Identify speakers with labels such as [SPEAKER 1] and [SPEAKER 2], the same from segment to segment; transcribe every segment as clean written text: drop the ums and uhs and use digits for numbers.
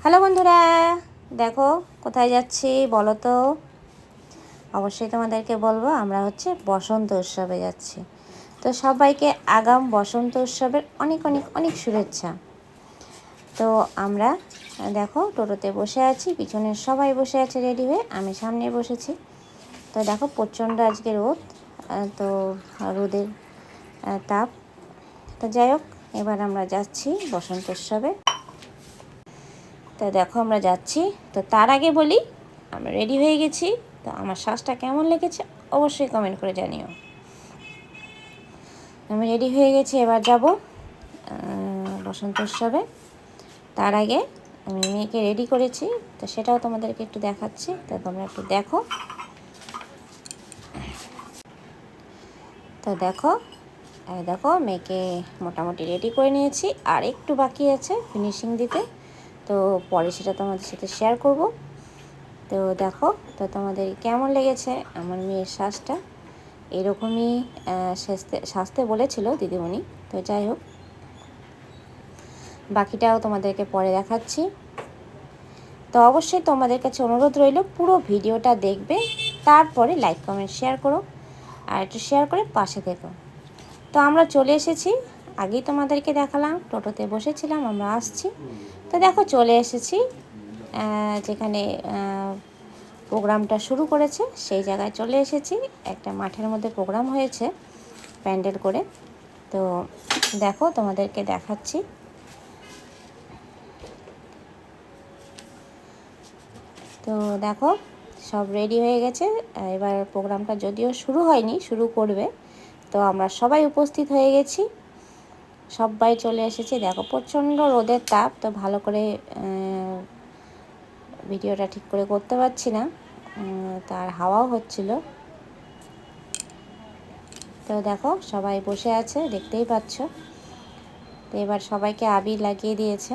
[SPEAKER 1] Hello বন্ধুরা, দেখো কোথায় যাচ্ছি বলো তো। অবশ্যই তোমাদেরকে বলবো আমরা বসন্ত উৎসবে যাচ্ছি। তো সবাইকে আগাম বসন্ত উৎসবের অনেক অনেক অনেক শুভেচ্ছা। তো আমরা দেখো টোটোতে বসে আছি, পিছনে সবাই বসে আছে রেডি হয়ে, আমি সামনে বসেছি। তো দেখো প্রচণ্ড আজকে রোদ, তো রোদের তাপ। তো যাই হোক, এবার আমরা যাচ্ছি বসন্ত উৎসবে। তো দেখো আমরা যাচ্ছি। তো তার আগে বলি, আমরা রেডি হয়ে গেছি। তো আমার শ্বাসটা কেমন লেগেছে অবশ্যই কমেন্ট করে জানিও। আমি রেডি হয়ে গেছি, এবার যাব বসন্ত উৎসবে। তার আগে আমি মেয়েকে রেডি করেছি, তো সেটাও তোমাদেরকে একটু দেখাচ্ছি, তো তোমরা একটু দেখো। তো দেখো দেখো মেয়েকে মোটামুটি রেডি করে নিয়েছি, আর একটু বাকি আছে ফিনিশিং দিতে। তো পরে সেটা তোমাদের সাথে শেয়ার করব। তো দেখো, তো তোমাদের কেমন লেগেছে আমার মেয়ের শ্বাসটা। এরকমই সাজতে বলেছিল দিদিমণি। তো যাই হোক, বাকিটাও তোমাদেরকে পরে দেখাচ্ছি। তো অবশ্যই তোমাদের কাছে অনুরোধ রইল, পুরো ভিডিওটা দেখবে, তারপরে লাইক কমেন্ট শেয়ার করো, আর একটু শেয়ার করে পাশে থেকো। তো আমরা চলে এসেছি, আগেই তোমাদেরকে দেখালাম, টোটোতে বসেছিলাম, আমরা আসছি। তো দেখো চলে এসেছি যেখানে প্রোগ্রামটা শুরু করেছে সেই জায়গায় চলে এসেছি। একটা মাঠের মধ্যে প্রোগ্রাম হয়েছে প্যান্ডেল করে। তো দেখো তোমাদেরকে দেখাচ্ছি। তো দেখো সব রেডি হয়ে গেছে, এবার প্রোগ্রামটা যদিও শুরু হয়নি, শুরু করবে। তো আমরা সবাই উপস্থিত হয়ে গেছি, সবাই চলে এসেছি। দেখো প্রচণ্ড রোদের তাপ, তো ভালো করে ভিডিওটা ঠিক করে করতে পারছি না, তার হাওয়াও হচ্ছিল। তো দেখো সবাই বসে আছে, দেখতেই পাচ্ছ। তো এবার সবাইকে আবির লাগিয়ে দিয়েছে,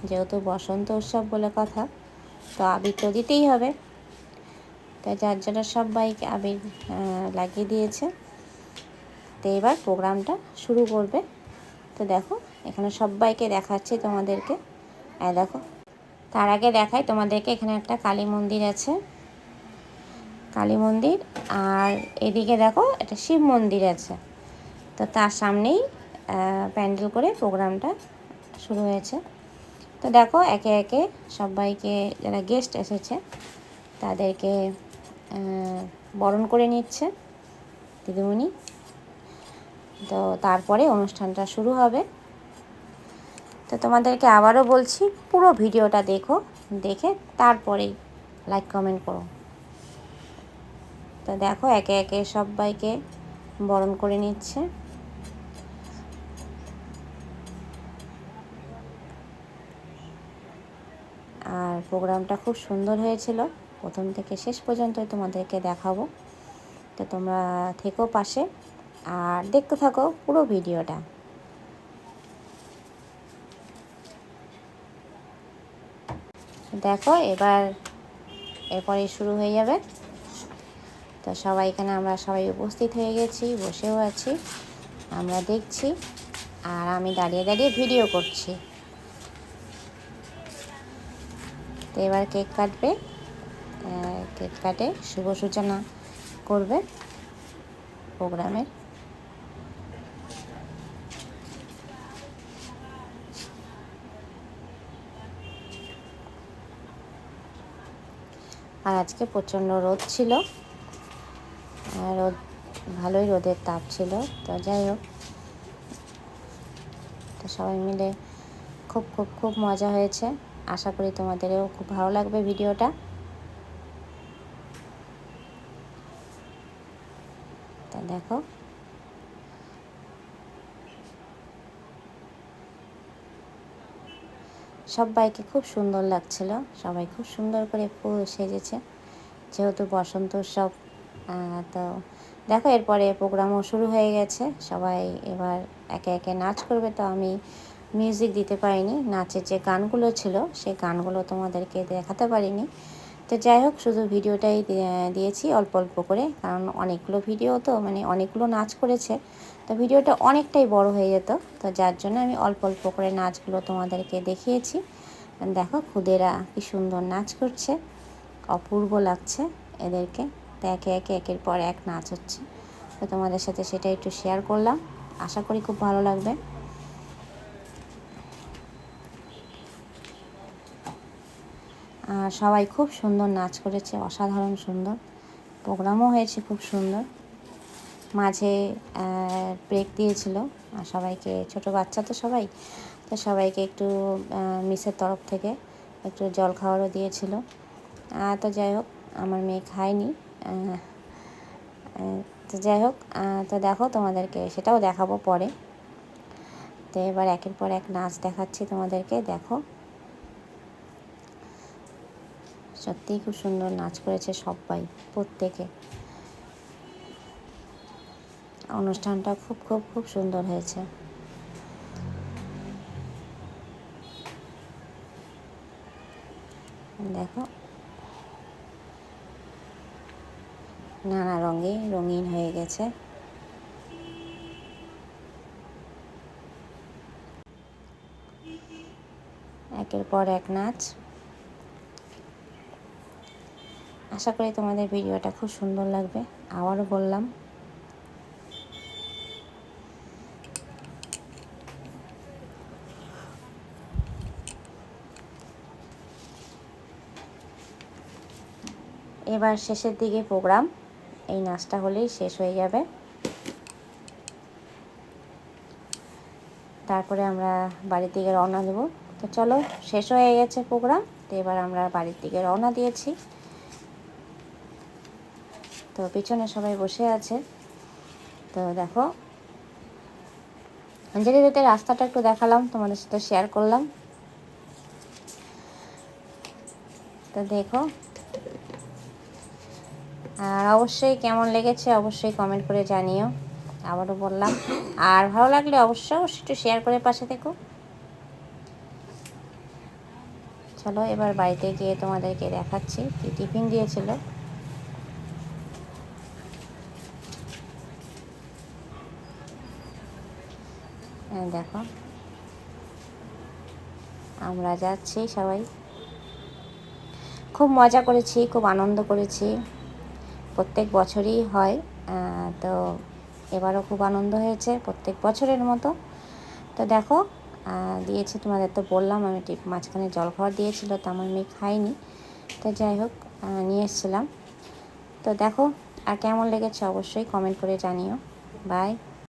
[SPEAKER 1] যেহেতু বসন্ত উৎসব বলে কথা, তো আবির তো দিতেই হবে। তো যার জন্য সবাইকে আবির লাগিয়ে দিয়েছে। তো এবার প্রোগ্রামটা শুরু করবে। তো দেখো এখানে সবাইকে দেখাচ্ছি তোমাদেরকে, দেখো। তার আগে দেখাই তোমাদেরকে, এখানে একটা কালী মন্দির আছে, কালী মন্দির। আর এদিকে দেখো একটা শিব মন্দির আছে। তো তার সামনেই প্যান্ডেল করে প্রোগ্রামটা শুরু হয়েছে। তো দেখো একে একে সবাইকে, যারা গেস্ট এসেছে তাদেরকে বরণ করে নিচ্ছে দিদিমণি। তো তারপরে অনুষ্ঠানটা শুরু হবে। তো তোমাদেরকে আবারও বলছি, পুরো ভিডিওটা দেখো, দেখে তারপরেই লাইক কমেন্ট করো। তো দেখো একে একে সবাইকে বরণ করে নিচ্ছে। আর প্রোগ্রামটা খুব সুন্দর হয়েছিল, প্রথম থেকে শেষ পর্যন্ত তোমাদেরকে দেখাবো। তো তোমরা থেকো পাশে আর দেখতে থাকো পুরো ভিডিওটা। দেখো এরপরে শুরু হয়ে যাবে। তো সবাই এখানে আমরা সবাই উপস্থিত হয়ে গেছি, বসেও আছি, আমরা দেখছি, আর আমি দাঁড়িয়ে দাঁড়িয়ে ভিডিও করছি। তো এবার কেক কাটবে, কেক কাটে শুভ সূচনা করবে প্রোগ্রামের। আর আজকে প্রচণ্ড রোদ ছিল, রোদ ভালোই রোদের তাপ ছিল। তো যাই হোক, তো সবাই মিলে খুব খুব খুব মজা হয়েছে। আশা করি তোমাদেরও খুব ভালো লাগবে ভিডিওটা। তা দেখো সবাইকে খুব সুন্দর লাগছিল, সবাই খুব সুন্দর করে ফুল সেজেছে, যেহেতু বসন্ত উৎসব। তো দেখো এরপরে প্রোগ্রামও শুরু হয়ে গেছে, সবাই এবার একে একে নাচ করবে। তো আমি মিউজিক দিতে পারিনি, নাচের যে গানগুলো ছিল সেই গানগুলো তোমাদেরকে দেখাতে পারিনি। তো যাই হোক, শুধু ভিডিওটাই দিয়েছি অল্প অল্প করে, কারণ অনেকগুলো ভিডিও, তো মানে অনেকগুলো নাচ করেছে, তো ভিডিওটা অনেকটাই বড় হয়ে যেত। তো যার জন্য আমি অল্প অল্প করে নাচগুলো তোমাদেরকে দেখিয়েছি। দেখো খুদেরা কি সুন্দর নাচ করছে, অপূর্ব লাগছে এদেরকে। তো একে একে একের পর এক নাচ হচ্ছে, তো তোমাদের সাথে সেটা একটু শেয়ার করলাম, আশা করি খুব ভালো লাগবে। আর সবাই খুব সুন্দর নাচ করেছে, অসাধারণ সুন্দর, প্রোগ্রামও হয়েছে খুব সুন্দর। মাঝে ব্রেক দিয়েছিল, আর সবাইকে, ছোট বাচ্চা তো সবাই, তো সবাইকে একটু মিসের তরফ থেকে একটু জল খাওয়ারও দিয়েছিল। তো যাই হোক, আমার মেয়ে খায়নি। তো যাই হোক, তো দেখো তোমাদেরকে সেটাও দেখাবো পরে। তো এবার একের পর এক নাচ দেখাচ্ছি তোমাদেরকে। দেখো সত্যিই খুব সুন্দর নাচ করেছে সবাই, প্রত্যেকে। অনুষ্ঠানটা খুব খুব খুব সুন্দর হয়েছে। দেখো নানা রঙে রঙিন হয়ে গেছে। একের পর এক নাচ। আশা করি তোমাদের ভিডিওটা খুব সুন্দর লাগবে, আবারও বললাম। এবার শেষের দিকে প্রোগ্রাম, এই নাচটা হলেই শেষ হয়ে যাবে। তারপরে আমরা বাড়ির দিকে রওনা দেব। তো চলো, শেষ হয়ে গেছে প্রোগ্রাম, তো এবার আমরা বাড়ির দিকে রওনা দিয়েছি। তো পিছনে সবাই বসে আছে। তো দেখো, যেতে যেতে রাস্তাটা একটু দেখালাম, তোমাদের সাথে শেয়ার করলাম। তো দেখো, আর অবশ্যই কেমন লেগেছে অবশ্যই কমেন্ট করে জানিও, আবারও বললাম। আর ভালো লাগলে অবশ্যই একটু শেয়ার করে পাশে থেকো। চলো এবার বাড়িতে গিয়ে তোমাদেরকে দেখাচ্ছি কি টিফিন দিয়েছিল। দেখো আমরা যাচ্ছি সবাই, খুব মজা করেছি, খুব আনন্দ করেছি। প্রত্যেক বছরই হয়, তো এবারও খুব আনন্দ হয়েছে প্রত্যেক বছরের মতো। তো দেখো দিয়েছে, তোমাদের তো বললাম আমি মাঝখানে জল খাবার দিয়েছিল, তো আমার মেয়ে খায়নি। তো যাই হোক, নিয়ে এসেছিলাম। তো দেখো, আর কেমন লেগেছে অবশ্যই কমেন্ট করে জানিও। বাই।